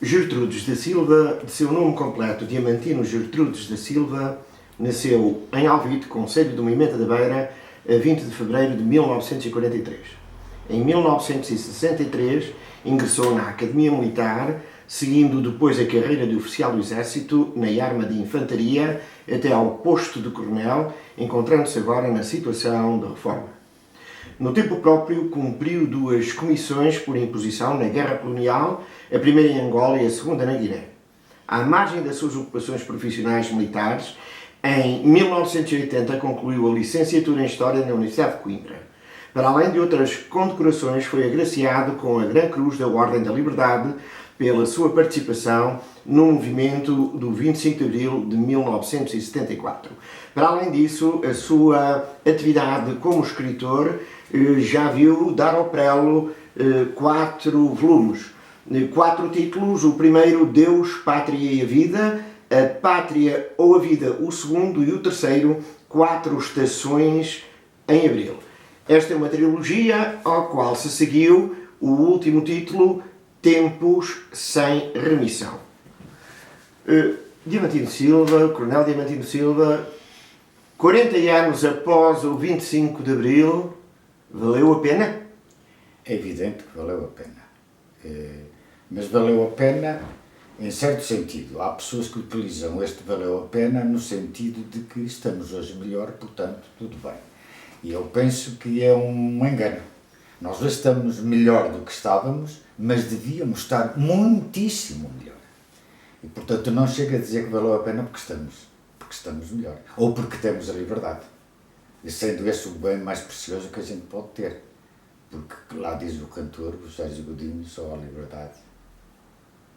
Gertrudes da Silva, de seu nome completo Diamantino Gertrudes da Silva, nasceu em Alvite, concelho de Moimenta da Beira, a 20 de fevereiro de 1943. Em 1963, ingressou na Academia Militar, seguindo depois a carreira de oficial do Exército na arma de Infantaria até ao posto de coronel, encontrando-se agora na situação de reforma. No tempo próprio, cumpriu duas comissões por imposição na Guerra Colonial, a primeira em Angola e a segunda na Guiné. À margem das suas ocupações profissionais militares, em 1980 concluiu a licenciatura em História na Universidade de Coimbra. Para além de outras condecorações, foi agraciado com a Gran Cruz da Ordem da Liberdade pela sua participação no movimento do 25 de Abril de 1974. Para além disso, a sua atividade como escritor já viu dar ao prelo 4 volumes, 4 títulos. O primeiro, Deus, Pátria e a Vida, a Pátria ou a Vida, o segundo, e o terceiro, 4 Estações em Abril. Esta é uma trilogia ao qual se seguiu o último título, Tempos sem Remissão. Diamantino Silva, Coronel Diamantino Silva, 40 anos após o 25 de Abril, valeu a pena? É evidente que valeu a pena. Mas valeu a pena em certo sentido. Há pessoas que utilizam este valeu a pena no sentido de que estamos hoje melhor, portanto, tudo bem. E eu penso que é um engano. Nós hoje estamos melhor do que estávamos, mas devíamos estar muitíssimo melhor. E, portanto, não chega a dizer que valeu a pena porque estamos melhor. Ou porque temos a liberdade. E sendo esse o bem mais precioso que a gente pode ter. Porque lá diz o cantor, o Sérgio Godinho, só há liberdade.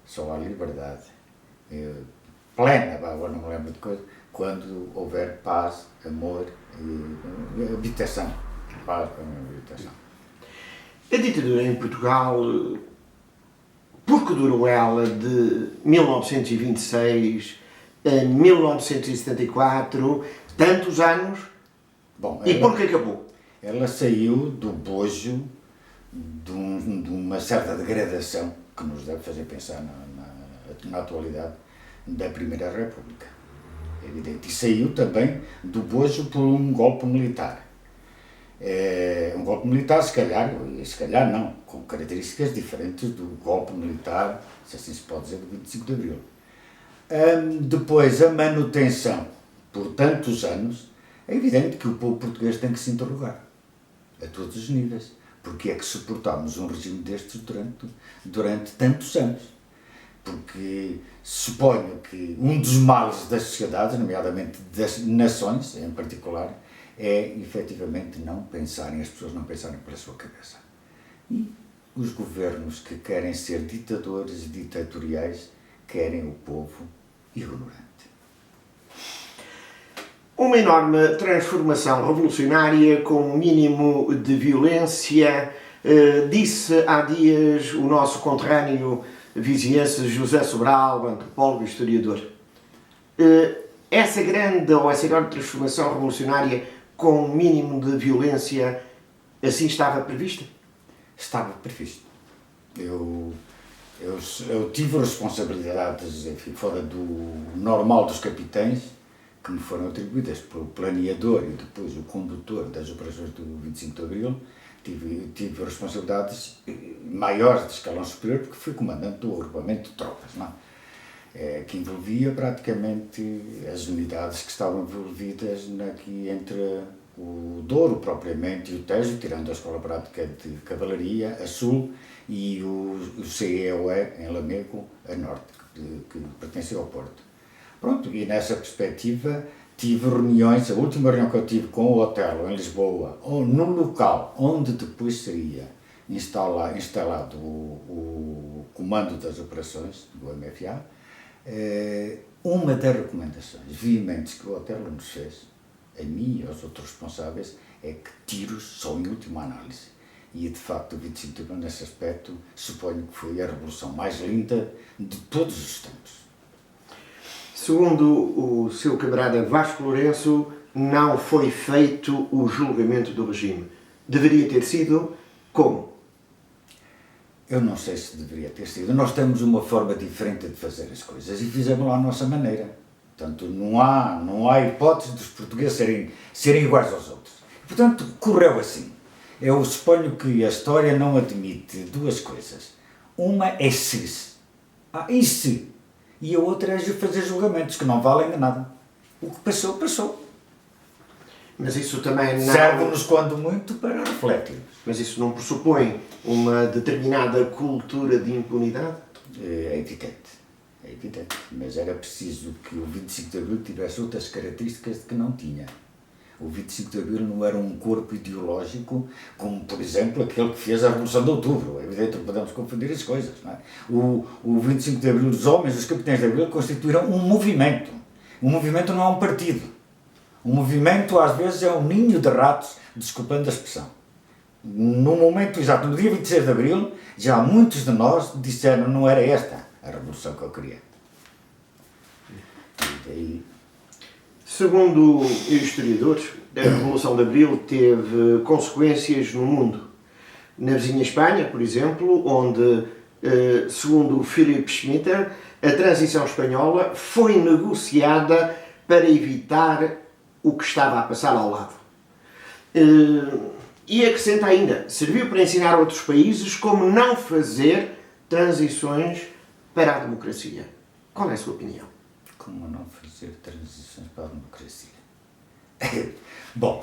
Só há liberdade. Plena, agora não me lembro de coisa, quando houver paz, amor e habitação. Paz, amor e habitação. A ditadura em Portugal, por que durou ela de 1926 a 1974, tantos anos, e por que acabou? Ela saiu do bojo de uma certa degradação que nos deve fazer pensar na atualidade da Primeira República. É evidente. E saiu também do bojo por um golpe militar. Um golpe militar, se calhar não, com características diferentes do golpe militar, se assim se pode dizer, do 25 de Abril. Depois, a manutenção por tantos anos, é evidente que o povo português tem que se interrogar, a todos os níveis, porque é que suportámos um regime destes durante tantos anos. Porque suponho que um dos males das sociedades, nomeadamente das nações em particular, é efetivamente as pessoas não pensarem pela sua cabeça. E os governos que querem ser ditadores e ditatoriais querem o povo ignorante. Uma enorme transformação revolucionária com um mínimo de violência, disse há dias o nosso conterrâneo viziense José Sobral, antropólogo e historiador. Essa grande ou essa enorme transformação revolucionária com um mínimo de violência, assim estava prevista? Estava previsto. Eu tive responsabilidades, enfim, fora do normal dos capitães, que me foram atribuídas pelo planeador e depois o condutor das operações do 25 de Abril. Tive responsabilidades maiores de escalão superior, porque fui comandante do agrupamento de tropas, não? Que envolvia praticamente as unidades que estavam envolvidas aqui entre o Douro propriamente e o Tejo, tirando a Escola Prática de Cavalaria a sul e o CEOE em Lamego a norte, que pertencia ao Porto. Pronto, e nessa perspectiva tive reuniões, a última reunião que eu tive com o Otelo em Lisboa, ou no local onde depois seria instalado o comando das operações do MFA, uma das recomendações veementes que o Otelo nos fez, a mim e aos outros responsáveis, é que tiros só em última análise. E, de facto, o 25 de Abril, nesse aspecto, suponho que foi a revolução mais linda de todos os tempos. Segundo o seu camarada Vasco Lourenço, não foi feito o julgamento do regime. Deveria ter sido como? Eu não sei se deveria ter sido. Nós temos uma forma diferente de fazer as coisas e fizemos lá à nossa maneira. Portanto, não há hipótese dos portugueses serem iguais aos outros. Portanto, correu assim. Eu suponho que a história não admite duas coisas. Uma é se. E se? E a outra é fazer julgamentos que não valem de nada. O que passou, passou. Mas isso também não... Serve-nos, quando muito, para refletir. Mas isso não pressupõe uma determinada cultura de impunidade? É evidente. Mas era preciso que o 25 de Abril tivesse outras características que não tinha. O 25 de Abril não era um corpo ideológico como, por exemplo, aquele que fez a Revolução de Outubro. É evidente que podemos confundir as coisas. Não é? O 25 de Abril, os homens, os capitães de Abril, constituíram um movimento. Um movimento não é um partido. Um movimento, às vezes, é um ninho de ratos, desculpando a expressão. No momento exato, no dia 26 de Abril, já muitos de nós disseram não era esta a revolução que eu queria. E daí... Segundo historiadores, a Revolução de Abril teve consequências no mundo. Na vizinha Espanha, por exemplo, onde, segundo Philip Schmitt, a transição espanhola foi negociada para evitar o que estava a passar ao lado. E acrescenta ainda, serviu para ensinar a outros países como não fazer transições para a democracia. Qual é a sua opinião? Como não fazer transições para a democracia? Bom,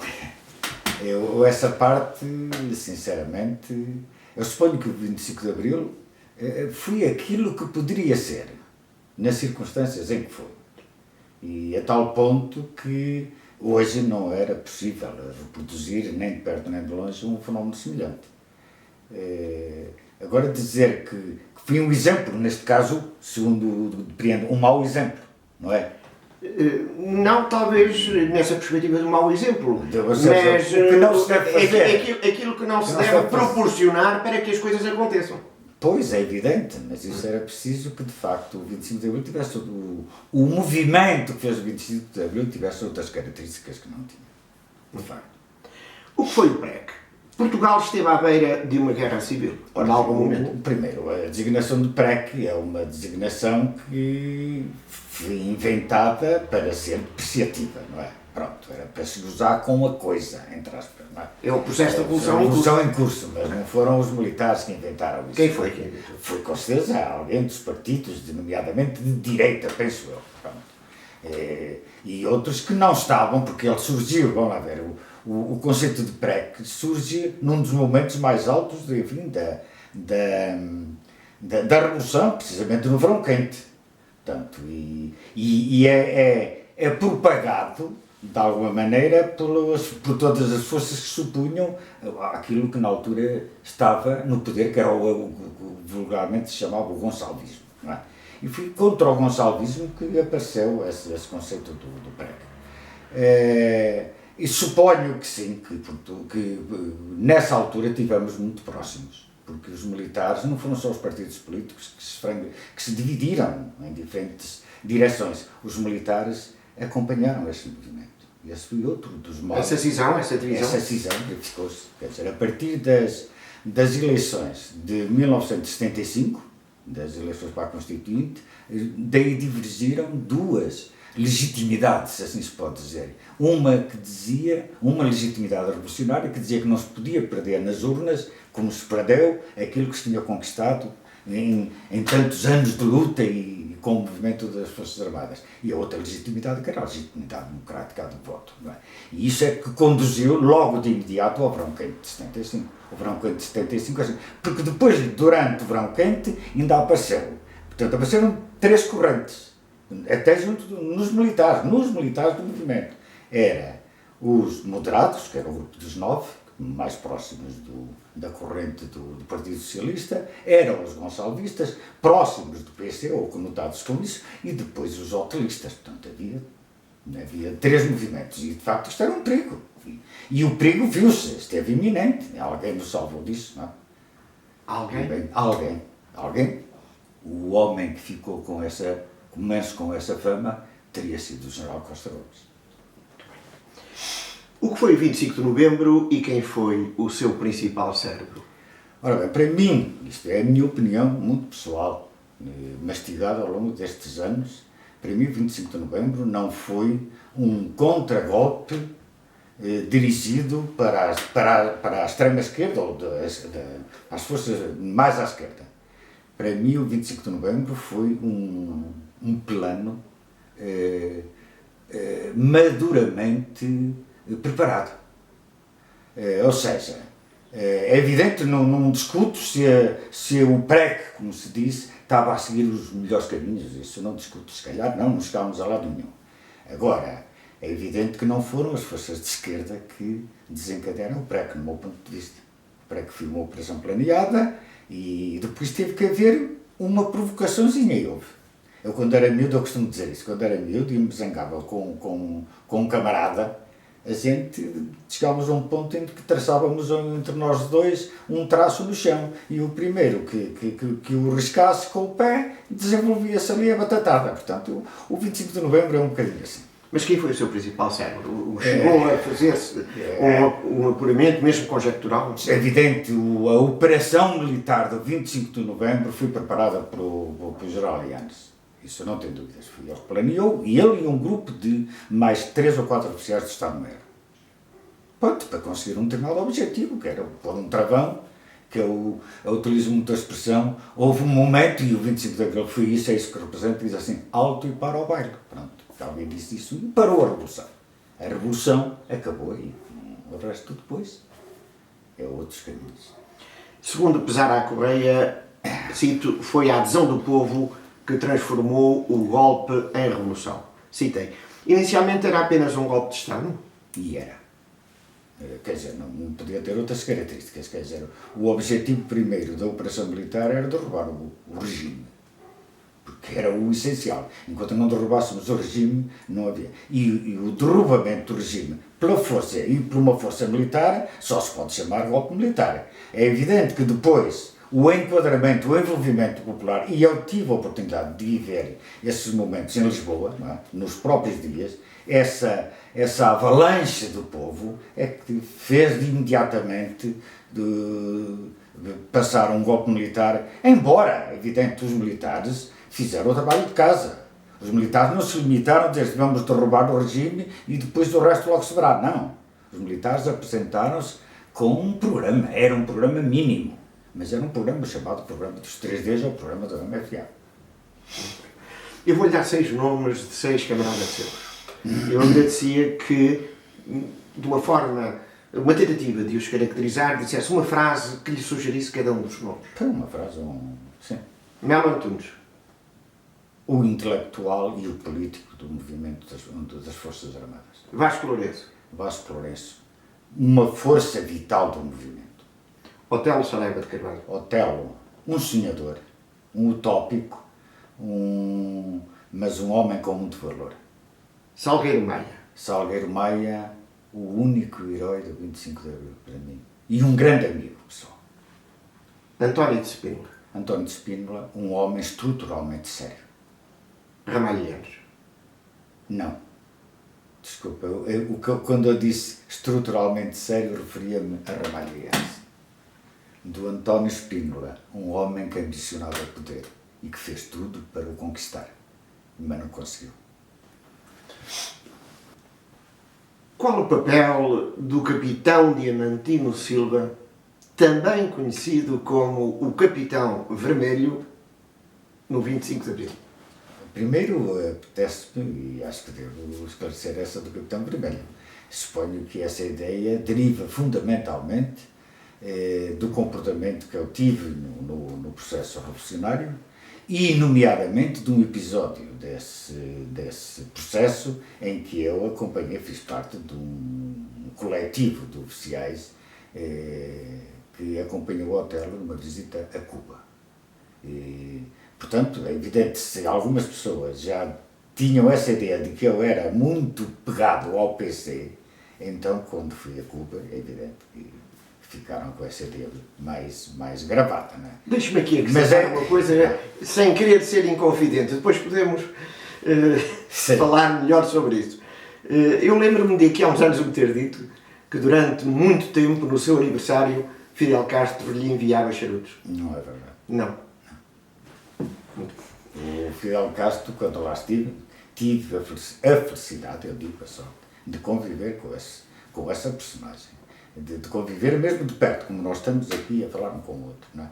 eu essa parte, sinceramente, eu suponho que o 25 de Abril foi aquilo que poderia ser, nas circunstâncias em que foi. E a tal ponto que hoje não era possível reproduzir, nem de perto nem de longe, um fenómeno semelhante. Agora, dizer que foi um exemplo, neste caso, segundo depreendo, um mau exemplo, não é? Não, talvez nessa perspectiva de um mau exemplo, mas o que não se deve fazer. Aquilo que não se deve proporcionar para que as coisas aconteçam. Pois, é evidente, mas isso era preciso que, de facto, o 25 de Abril tivesse o movimento que fez o 25 de Abril tivesse outras características que não tinha, de facto. O que foi o PREC? Portugal esteve à beira de uma guerra civil, em algum momento. Primeiro, a designação de PREC é uma designação que foi inventada para ser depreciativa, não é? Pronto, era para se gozar com a coisa, entre aspas, não é? É o processo de revolução em curso, mas não foram os militares que inventaram isso. Quem foi que inventou? Foi, com certeza, alguém dos partidos, nomeadamente de direita, penso eu. Pronto. E outros que não estavam, porque ele surgiu, vamos lá ver, o conceito de PREC surge num dos momentos mais altos, enfim, da Revolução, precisamente no verão quente. Portanto, e é propagado, de alguma maneira, por todas as forças que supunham aquilo que na altura estava no poder, que era o vulgarmente se chamava o gonçalvismo. Não é? E foi contra o gonçalvismo que apareceu esse conceito do PREC. E suponho que sim, que nessa altura estivemos muito próximos, porque os militares não foram só os partidos políticos que se dividiram em diferentes direções. Os militares acompanharam esse movimento. Esse foi outro dos modos. Essa cisão, essa divisão? Essa cisão verificou-se. Quer dizer, a partir das eleições de 1975, das eleições para a Constituinte, daí divergiram duas legitimidades, assim se pode dizer. Uma legitimidade revolucionária que dizia que não se podia perder nas urnas, como se perdeu aquilo que se tinha conquistado em tantos anos de luta e com o movimento das Forças Armadas. E a outra legitimidade, que era a legitimidade democrática do voto. Não é? E isso é que conduziu logo de imediato ao verão quente de 75. O verão quente de 75, assim, porque depois, durante o verão quente, ainda apareceu. Portanto, apareceram três correntes, até junto nos militares do movimento. Era os moderados, que era o grupo dos 9, mais próximos da corrente do Partido Socialista, eram os gonçalvistas, próximos do PC, ou conotados com isso, e depois os hotelistas. Portanto, havia três movimentos, e de facto isto era um perigo. E o perigo viu-se, esteve iminente. Alguém nos salvou disso, não é? Alguém. O homem que ficou com essa fama teria sido o general Costa Gomes. O que foi o 25 de novembro e quem foi o seu principal cérebro? Ora bem, para mim, isto é a minha opinião muito pessoal, mastigada ao longo destes anos, para mim o 25 de Novembro não foi um contragolpe dirigido para a extrema-esquerda ou às forças mais à esquerda. Para mim o 25 de Novembro foi um plano maduramente preparado. Ou seja, é evidente, não discuto se o PREC, como se diz, estava a seguir os melhores caminhos, isso não discuto, se calhar não chegámos a lado nenhum. Agora, é evidente que não foram as forças de esquerda que desencadearam o PREC, no meu ponto de vista. O PREC foi uma operação planeada e depois teve que haver uma provocaçãozinha, e houve. Eu, quando era miúdo, eu costumo dizer isso, quando era miúdo e me zangava com um camarada, a gente chegávamos a um ponto em que traçávamos entre nós dois um traço no chão e o primeiro que o riscasse com o pé desenvolvia-se ali a batatada. Portanto, o 25 de Novembro é um bocadinho assim. Mas quem foi o seu principal cérebro? Chegou a fazer-se um apuramento, mesmo conjectural? É evidente, a operação militar do 25 de Novembro foi preparada pelo general Yanes. Isso não tem dúvidas. Ele planeou, e ele e um grupo de mais 3 ou 4 oficiais de Estado-Maior. Pronto, para conseguir um determinado objetivo, que era pôr um travão, que eu utilizo muito a expressão, houve um momento, e o 25 de Abril foi isso, é isso que representa, diz assim, alto e para o baile. Pronto, alguém disse isso e parou a Revolução. A Revolução acabou aí. O resto depois é outros caminhos. Segundo Pesar à Correia, cito, foi a adesão do povo que transformou o golpe em revolução. Citei. Inicialmente era apenas um golpe de Estado? E era. Quer dizer, não podia ter outras características. Quer dizer, o objetivo primeiro da operação militar era derrubar o regime. Porque era o essencial. Enquanto não derrubássemos o regime, não havia. E o derrubamento do regime pela força e por uma força militar só se pode chamar golpe militar. É evidente que depois o enquadramento, o envolvimento popular, e eu tive a oportunidade de viver esses momentos em Lisboa, nos próprios dias, essa avalanche do povo é que fez imediatamente de passar um golpe militar, embora, é evidente, os militares fizeram o trabalho de casa. Os militares não se limitaram a dizer vamos derrubar o regime e depois o resto logo se verá. Não. Os militares apresentaram-se com um programa, era um programa mínimo. Mas era um programa chamado Programa dos 3Ds ou Programa da MFA. Eu vou-lhe dar 6 nomes de 6 camaradas seus. Eu agradecia que, de uma forma, uma tentativa de os caracterizar, dissesse uma frase que lhe sugerisse cada um dos nomes. Uma frase, sim. Melo Antunes. O intelectual e o político do movimento das Forças Armadas. Vasco Lourenço. Vasco Lourenço. Uma força vital do movimento. Otelo Saraiva de Carvalho. Otelo, um sonhador, um utópico, mas um homem com muito valor. Salgueiro Maia. Salgueiro Maia, o único herói do 25 de Abril para mim. E um grande amigo, pessoal. António de Spínola. António de Spínola, um homem estruturalmente sério. Ramalhianos. Não. Desculpa, quando eu disse estruturalmente sério, referia-me a Ramalhianos. Do António Spínola, um homem que ambicionava o poder e que fez tudo para o conquistar, mas não conseguiu. Qual o papel do capitão Diamantino Silva, também conhecido como o Capitão Vermelho, no 25 de Abril? Primeiro, apetece-me, e acho que devo esclarecer essa do Capitão Vermelho. Suponho que essa ideia deriva fundamentalmente do comportamento que eu tive no processo revolucionário e, nomeadamente, de um episódio desse processo em que eu acompanhei, fiz parte de um coletivo de oficiais que acompanhou o Otelo numa visita a Cuba. Portanto, é evidente, se algumas pessoas já tinham essa ideia de que eu era muito pegado ao PC, então, quando fui a Cuba, é evidente que ficaram com essa ideia mais gravada, não é? Deixe-me aqui acrescentar uma coisa, sem querer ser inconfidente, depois podemos falar melhor sobre isso. Eu lembro-me de aqui há uns anos eu me ter dito que durante muito tempo, no seu aniversário, Fidel Castro lhe enviava charutos. Não é verdade. Não. O Fidel Castro, quando lá estive, tive a felicidade, eu digo a sorte, de conviver com essa personagem. De conviver mesmo de perto, como nós estamos aqui a falar um com o outro. Não é?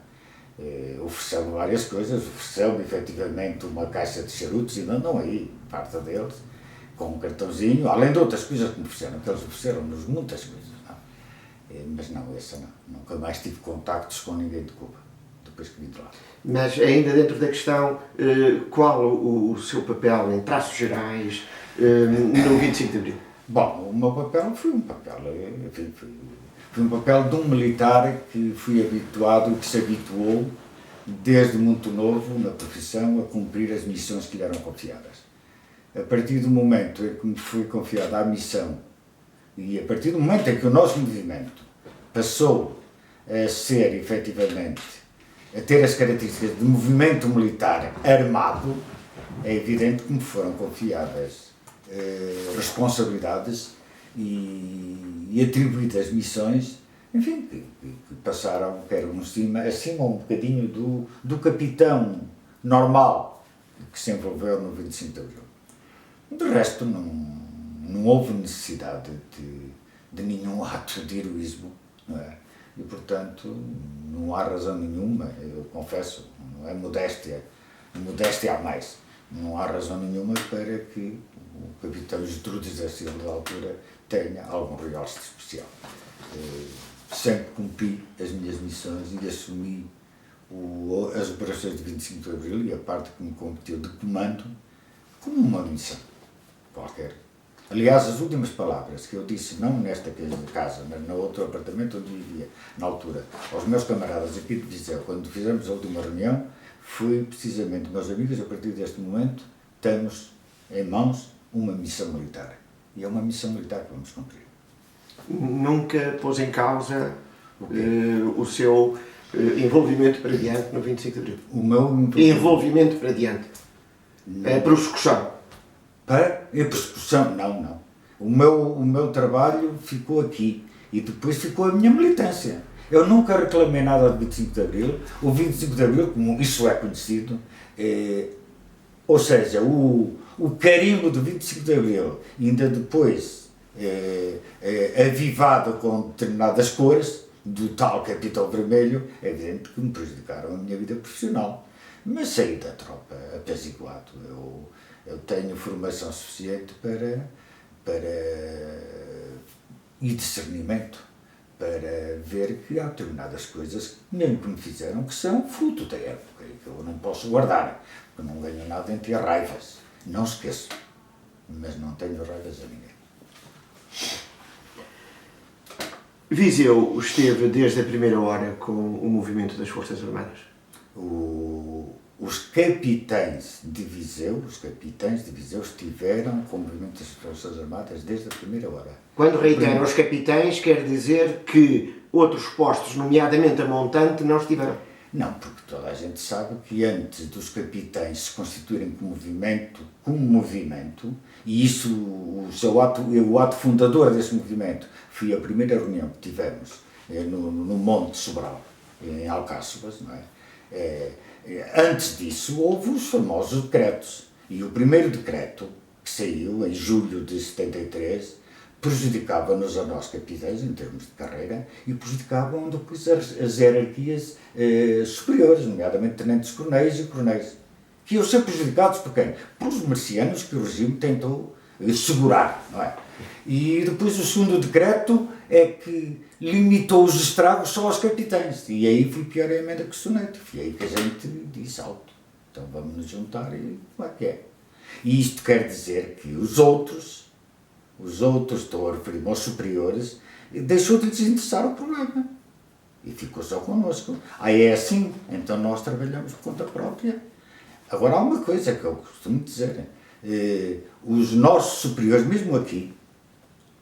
Ofereceu-me várias coisas, ofereceu-me efetivamente uma caixa de charutos, e não aí, parte deles, com um cartãozinho, além de outras coisas que me ofereceram, que eles ofereceram-nos muitas coisas. Não é? Mas não, essa não. Nunca mais tive contactos com ninguém de Cuba, depois que vim de lá. Mas ainda dentro da questão, qual o seu papel, em traços gerais, no 25 de Abril? Bom, o meu papel foi um papel, foi um papel de um militar que fui habituado, que se habituou desde muito novo na profissão a cumprir as missões que lhe eram confiadas. A partir do momento em que me foi confiada a missão e a partir do momento em que o nosso movimento passou a ser efetivamente, a ter as características de movimento militar armado, é evidente que me foram confiadas responsabilidades e atribuídas missões, enfim, que passaram, que eram acima um bocadinho do capitão normal que se envolveu no 25 de Abril. De resto, não houve necessidade de nenhum ato de heroísmo, não é? E, portanto, não há razão nenhuma, eu confesso, não é modéstia a mais, não há razão nenhuma para que o capitão Gertrudes da Silva, da altura, tenha algum registro especial. Sempre cumpri as minhas missões e assumi as operações de 25 de Abril e a parte que me competiu de comando como uma missão qualquer. Aliás, as últimas palavras que eu disse, não nesta casa, mas no outro apartamento onde vivia, na altura, aos meus camaradas aqui de Viseu, quando fizemos a última reunião, foi precisamente, meus amigos, a partir deste momento, temos em mãos uma missão militar. E é uma missão militar que vamos cumprir. Nunca pôs em causa o seu envolvimento para diante no 25 de Abril? O meu envolvimento para diante? A persecução? Para a persecução? Não. O meu trabalho ficou aqui e depois ficou a minha militância. Eu nunca reclamei nada do 25 de Abril. O 25 de Abril, como isso é conhecido, ou seja, o carimbo do 25 de Abril, ainda depois avivado com determinadas cores, do tal capitão vermelho, é evidente que me prejudicaram a minha vida profissional. Mas saí da tropa apaziguado. Eu tenho formação suficiente e discernimento para ver que há determinadas coisas mesmo que me fizeram que são fruto da época e que eu não posso guardar, porque não ganho nada entre as raivas. Não esqueço, mas não tenho raivas a ninguém. Viseu esteve desde a primeira hora com o movimento das Forças Armadas? Os capitães de Viseu estiveram com o movimento das Forças Armadas desde a primeira hora. Quando reitera os capitães, quer dizer que outros postos, nomeadamente a montante, não estiveram? Não, porque toda a gente sabe que antes dos capitães se constituírem como movimento, e isso, o ato fundador desse movimento foi a primeira reunião que tivemos no Monte Sobral, em Alcáçovas, não é? Antes disso, houve os famosos decretos. E o primeiro decreto, que saiu em julho de 73, prejudicava-nos a nós capitães, em termos de carreira, e prejudicavam depois as hierarquias superiores, nomeadamente tenentes-coronéis e coronéis, que iam ser prejudicados por quem? Pelos mercianos que o regime tentou segurar, não é? E depois o segundo decreto é que limitou os estragos só aos capitães. E aí foi pior a emenda que o soneto. Foi aí que a gente disse alto. Então vamos nos juntar e como é que é? E isto quer dizer que os outros, estou a referir-me aos superiores, deixou de desinteressar o problema. E ficou só connosco. É assim, então nós trabalhamos por conta própria. Agora há uma coisa que eu costumo dizer. Os nossos superiores, mesmo aqui,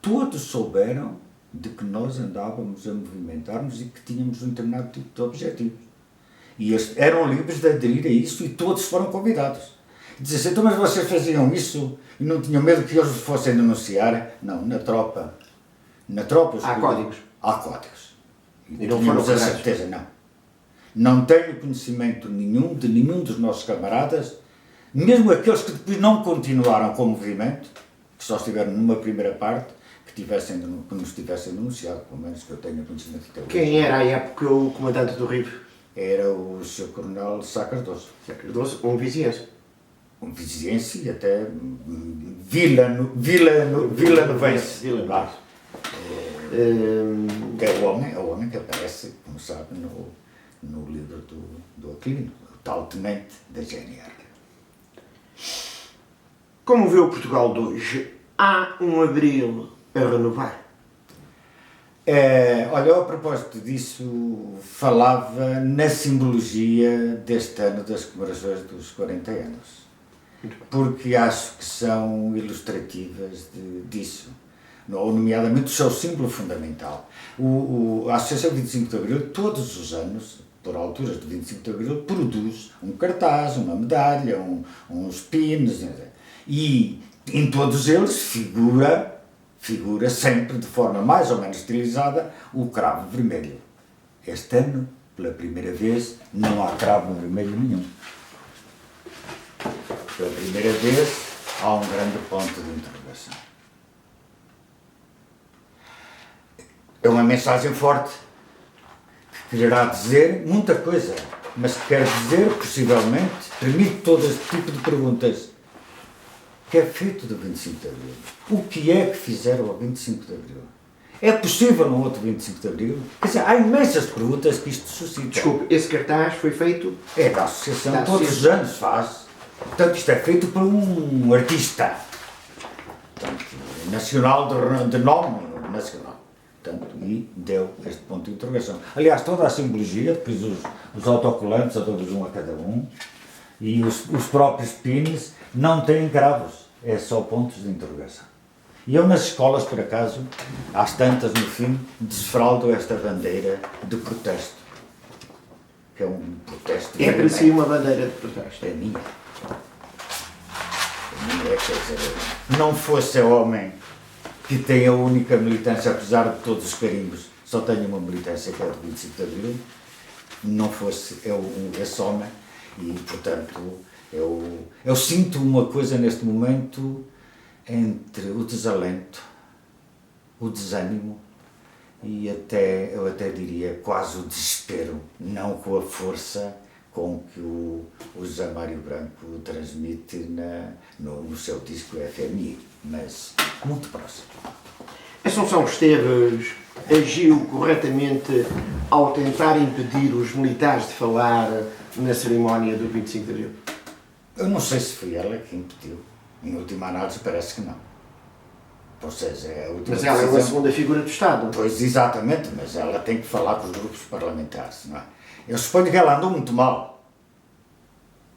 todos souberam de que nós andávamos a movimentar-nos e que tínhamos um determinado tipo de objetivos. E eles eram livres de aderir a isso e todos foram convidados. E dizem assim, então mas vocês faziam isso e não tinham medo que eles fossem denunciar? Não, na tropa. Há códigos. Há códigos. E não foram tínhamos a carregos? certeza, não. Não tenho conhecimento nenhum de nenhum dos nossos camaradas, mesmo aqueles que depois não continuaram com o movimento, que só estiveram numa primeira parte, que nos tivessem denunciado, pelo menos que eu tenha conhecimento até hoje. Quem era à época o comandante do RIF? Era o Sr. Coronel Sá Cardoso. Sá Cardoso, um viziense. Um viziense e até Vila Novense. Vila Lá. Novense. Que é o homem que aparece, como sabe, no livro do Aquilino, o tal tenente da GNR. Como vê o Portugal de hoje? Há um abril a renovar? Olha, eu, a propósito disso, falava na simbologia deste ano das comemorações dos 40 anos, porque acho que são ilustrativas disso, ou nomeadamente o seu símbolo fundamental. A Associação 25 de Abril, todos os anos, por alturas de 25 de Abril, produz um cartaz, uma medalha, uns pins, e em todos eles figura sempre de forma mais ou menos estilizada o cravo vermelho. Este ano, pela primeira vez, não há cravo vermelho nenhum. Pela primeira vez, há um grande ponto de interrogação. É uma mensagem forte, que quererá dizer muita coisa, mas que quer dizer, possivelmente, permite todo este tipo de perguntas. O que é feito do 25 de Abril? O que é que fizeram ao 25 de Abril? É possível um outro 25 de Abril? Quer dizer, há imensas perguntas que isto suscita. Desculpe, esse cartaz foi feito... É da associação, todos os anos faz. Portanto, isto é feito por um artista. Portanto, nacional, de nome nacional. Portanto, e deu este ponto de interrogação. Aliás, toda a simbologia, depois os autocolantes, a todos um a cada um, e os próprios pins, não têm cravos, é só pontos de interrogação. E eu nas escolas, por acaso, às tantas, no fim, desfraldo esta bandeira de protesto, que é um protesto... É para si uma bandeira de protesto. É minha. Quer dizer, não fosse homem que tem a única militância, apesar de todos os carimbos, só tenho uma militância que é do 25 de Abril, não fosse esse homem, e portanto eu sinto uma coisa neste momento entre o desalento, o desânimo e eu até diria quase o desespero, não com a força com que o José Mário Branco transmite no seu disco FMI, mas muito próximo. Assunção Esteves agiu corretamente ao tentar impedir os militares de falar na cerimónia do 25 de Abril? Eu não sei se foi ela que impediu. Em última análise parece que não. Ou seja, é a última Mas ela é uma segunda figura do Estado. Pois, exatamente, mas ela tem que falar com os grupos parlamentares, não é? Eu suponho que ela andou muito mal.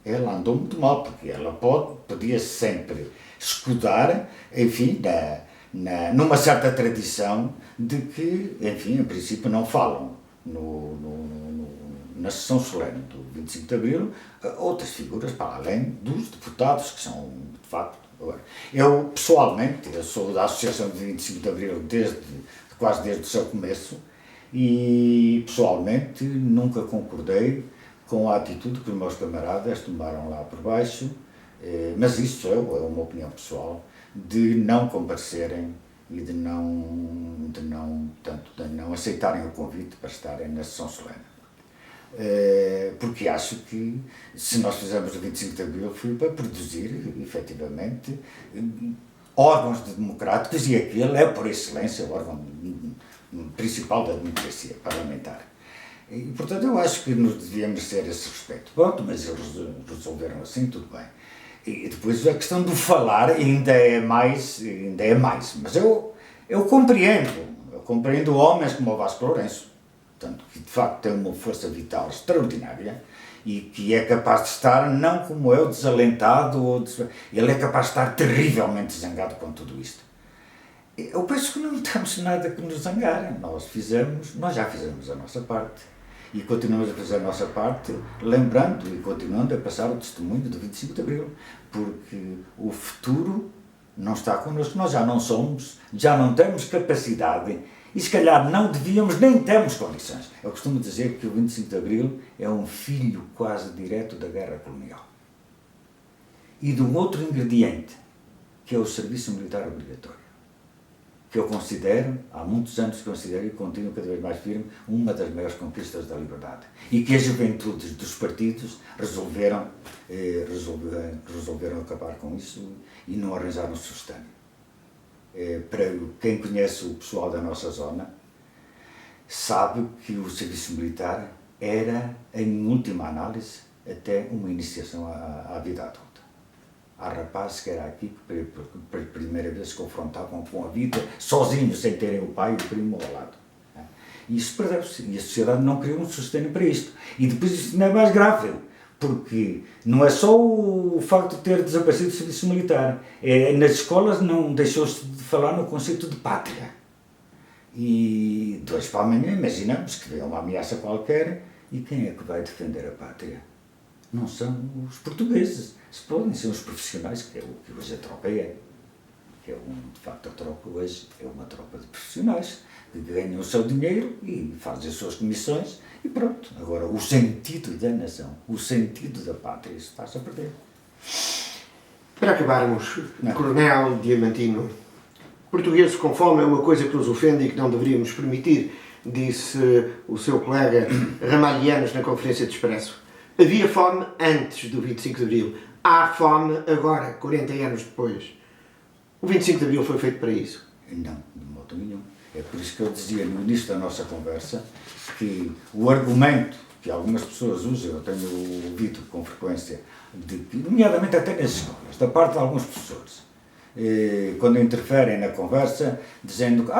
Ela andou muito mal, porque ela podia sempre escudar, enfim, numa certa tradição de que, enfim, em princípio não falam na sessão solene do 25 de Abril outras figuras para além dos deputados, que são, de facto, agora. Eu, pessoalmente, eu sou da Associação de 25 de Abril quase desde o seu começo e, pessoalmente, nunca concordei com a atitude que os meus camaradas tomaram lá por baixo, mas isso é uma opinião pessoal, de não comparecerem e de não aceitarem o convite para estarem na sessão solene. Porque acho que se nós fizermos o 25 de Abril foi para produzir, efetivamente, órgãos democráticos, e aquele é, por excelência, o órgão principal da democracia parlamentar. E, portanto, eu acho que nos devíamos ter esse respeito. Pronto, mas eles resolveram assim, tudo bem. E depois a questão do falar ainda é mais, mas eu compreendo homens como o Vasco Lourenço, portanto, que de facto tem uma força vital extraordinária e que é capaz de estar, não como eu, desalentado, ele é capaz de estar terrivelmente zangado com tudo isto. Eu penso que não temos nada que nos zangar, nós já fizemos a nossa parte. E continuamos a fazer a nossa parte, lembrando e continuando a passar o testemunho do 25 de Abril, porque o futuro não está connosco, nós já não somos, já não temos capacidade e se calhar não devíamos, nem temos condições. Eu costumo dizer que o 25 de Abril é um filho quase direto da guerra colonial. E de um outro ingrediente, que é o serviço militar obrigatório, que eu considero, há muitos anos que considero e continuo cada vez mais firme, uma das maiores conquistas da liberdade. E que as juventudes dos partidos resolveram acabar com isso e não arranjaram sustento. Para quem conhece o pessoal da nossa zona, sabe que o serviço militar era, em última análise, até uma iniciação à vida adulta. Há rapazes que era aqui que pela primeira vez se confrontavam com a vida sozinhos, sem terem o pai e o primo ao lado. E isso perdeu-se. E a sociedade não criou um sustento para isto. E depois isto não é mais grave, porque não é só o facto de ter desaparecido o serviço militar. Nas escolas não deixou-se de falar no conceito de pátria. E de hoje para amanhã imaginamos que vem uma ameaça qualquer e quem é que vai defender a pátria? Não são os portugueses, se podem ser os profissionais, que é o que hoje a tropa é. De facto, a tropa hoje é uma tropa de profissionais que ganham o seu dinheiro e fazem as suas comissões e pronto. Agora, o sentido da nação, o sentido da pátria, isso está-se a perder. Para acabarmos, Coronel Diamantino, portugueses com fome é uma coisa que nos ofende e que não deveríamos permitir, disse o seu colega Ramalhianos na conferência de Expresso. Havia fome antes do 25 de Abril. Há fome agora, 40 anos depois. O 25 de Abril foi feito para isso? Não, de modo nenhum. É por isso que eu dizia no início da nossa conversa que o argumento que algumas pessoas usam, eu tenho ouvido com frequência, nomeadamente até nas escolas, da parte de alguns professores, quando interferem na conversa, dizendo que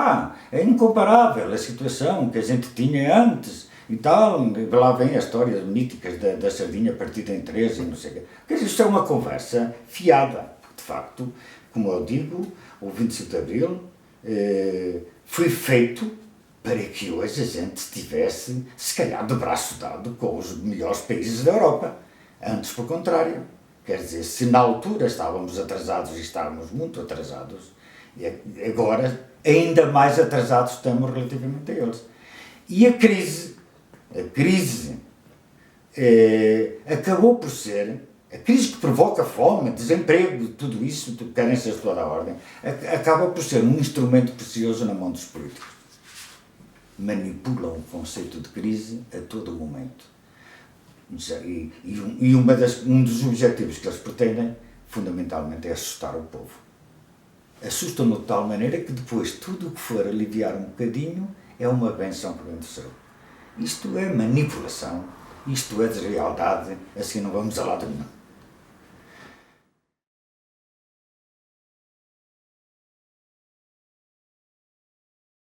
é incomparável a situação que a gente tinha antes, e tal, lá vem as histórias míticas da sardinha partida em três e não sei o quê. Quer dizer, isto é uma conversa fiada, porque de facto, como eu digo, o 25 de Abril foi feito para que hoje a gente estivesse, se calhar, de braço dado com os melhores países da Europa. Antes, pelo contrário. Quer dizer, se na altura estávamos atrasados e estávamos muito atrasados, agora ainda mais atrasados estamos relativamente a eles. E a crise acabou por ser, a crise que provoca fome, desemprego, tudo isso, carências de toda a ordem, acaba por ser um instrumento precioso na mão dos políticos. Manipulam o conceito de crise a todo momento. E um dos objetivos que eles pretendem, fundamentalmente, é assustar o povo. Assustam-no de tal maneira que depois tudo o que for aliviar um bocadinho é uma benção que vem do céu. Isto é manipulação, isto é deslealdade, assim não vamos a lado nenhum.